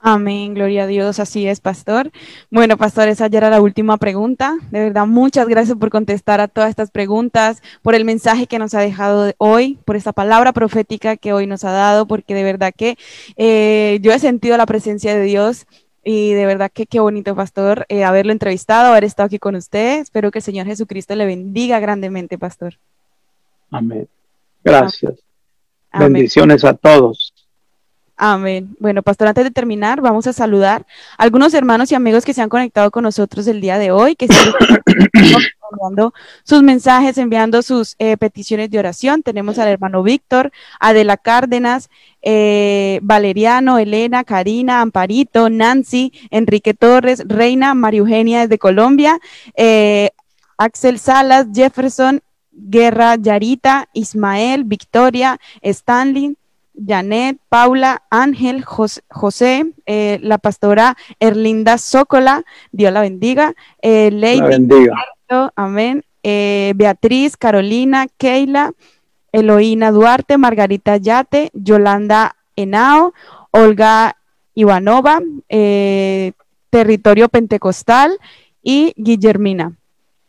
Amén, gloria a Dios, así es, pastor. Bueno, pastor, esa ya era la última pregunta. De verdad, muchas gracias por contestar a todas estas preguntas, por el mensaje que nos ha dejado hoy, por esta palabra profética que hoy nos ha dado, porque de verdad que yo he sentido la presencia de Dios y de verdad que qué bonito, pastor, haberlo entrevistado, haber estado aquí con usted. Espero que el Señor Jesucristo le bendiga grandemente, pastor. Amén. Gracias. Amén. Bendiciones a todos. Amén. Bueno, pastor, antes de terminar, vamos a saludar a algunos hermanos y amigos que se han conectado con nosotros el día de hoy, que están enviando sus mensajes, enviando sus peticiones de oración. Tenemos al hermano Víctor, Adela Cárdenas, Valeriano, Elena, Karina, Amparito, Nancy, Enrique Torres, Reina, María Eugenia desde Colombia, Axel Salas, Jefferson, Guerra, Yarita, Ismael, Victoria, Stanley, Janet, Paula, Ángel, José, la pastora Erlinda Zócola, Dios la bendiga, Lady, la bendiga. Amén, Beatriz, Carolina, Keila, Eloína Duarte, Margarita Yate, Yolanda Henao, Olga Ivanova, Territorio Pentecostal y Guillermina.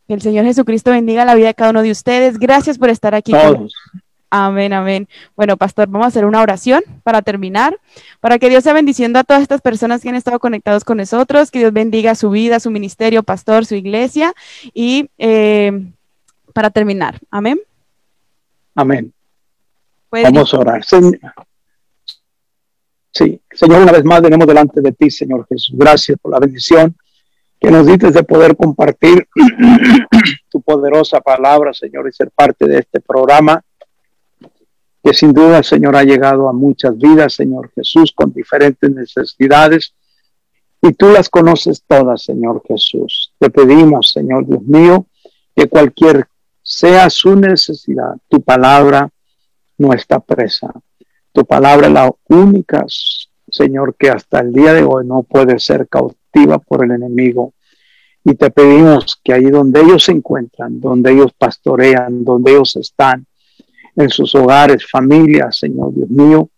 Que el Señor Jesucristo bendiga la vida de cada uno de ustedes. Gracias por estar aquí. Todos. Amén, amén. Bueno, pastor, vamos a hacer una oración para terminar, para que Dios sea bendiciendo a todas estas personas que han estado conectados con nosotros, que Dios bendiga su vida, su ministerio, pastor, su iglesia, y para terminar. Amén. Amén. Puede Vamos a orar. Sí, Señor, una vez más venimos delante de ti, Señor Jesús. Gracias por la bendición que nos diste de poder compartir tu poderosa palabra, Señor, y ser parte de este programa que sin duda, Señor, ha llegado a muchas vidas, Señor Jesús, con diferentes necesidades, y tú las conoces todas, Señor Jesús. Te pedimos, Señor Dios mío, que cualquier sea su necesidad, tu palabra no está presa. Tu palabra es la única, Señor, que hasta el día de hoy no puede ser cautiva por el enemigo. Y te pedimos que ahí donde ellos se encuentran, donde ellos pastorean, donde ellos están, en sus hogares, familias, Señor Dios mío,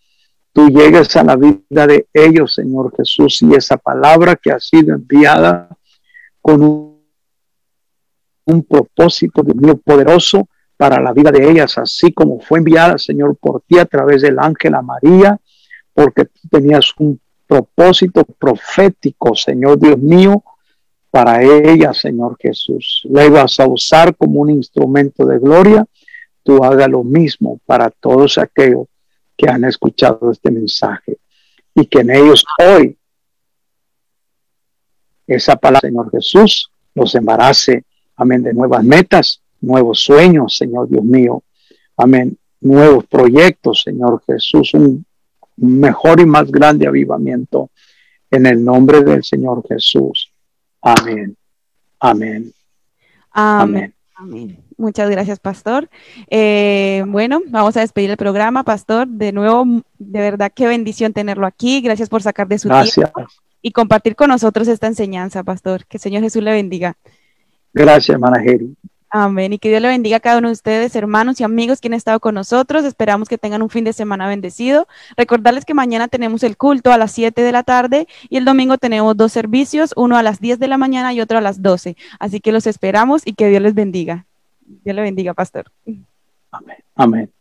tú llegues a la vida de ellos, Señor Jesús, y esa palabra que ha sido enviada con un propósito, Dios mío, poderoso para la vida de ellas, así como fue enviada, Señor, por ti a través del ángel a María, porque tú tenías un propósito profético, Señor Dios mío, para ella, Señor Jesús. La ibas a usar como un instrumento de gloria. Tú hagas lo mismo para todos aquellos que han escuchado este mensaje y que en ellos hoy esa palabra, Señor Jesús, los embarace, amén, de nuevas metas, nuevos sueños, Señor Dios mío, amén, nuevos proyectos, Señor Jesús, un mejor y más grande avivamiento en el nombre del Señor Jesús. Amén, amén, amén. Amén. Muchas gracias, pastor. Bueno, vamos a despedir el programa, pastor. De nuevo, de verdad, qué bendición tenerlo aquí. Gracias por sacar de su tiempo y compartir con nosotros esta enseñanza, pastor. Que el Señor Jesús le bendiga. Gracias, hermana Geri. Amén. Y que Dios le bendiga a cada uno de ustedes, hermanos y amigos que han estado con nosotros. Esperamos que tengan un fin de semana bendecido. Recordarles que mañana tenemos el culto a las 7 de la tarde y el domingo tenemos 2 servicios, uno a las 10 de la mañana y otro a las 12. Así que los esperamos y que Dios les bendiga. Dios le bendiga, pastor. Amén. Amén.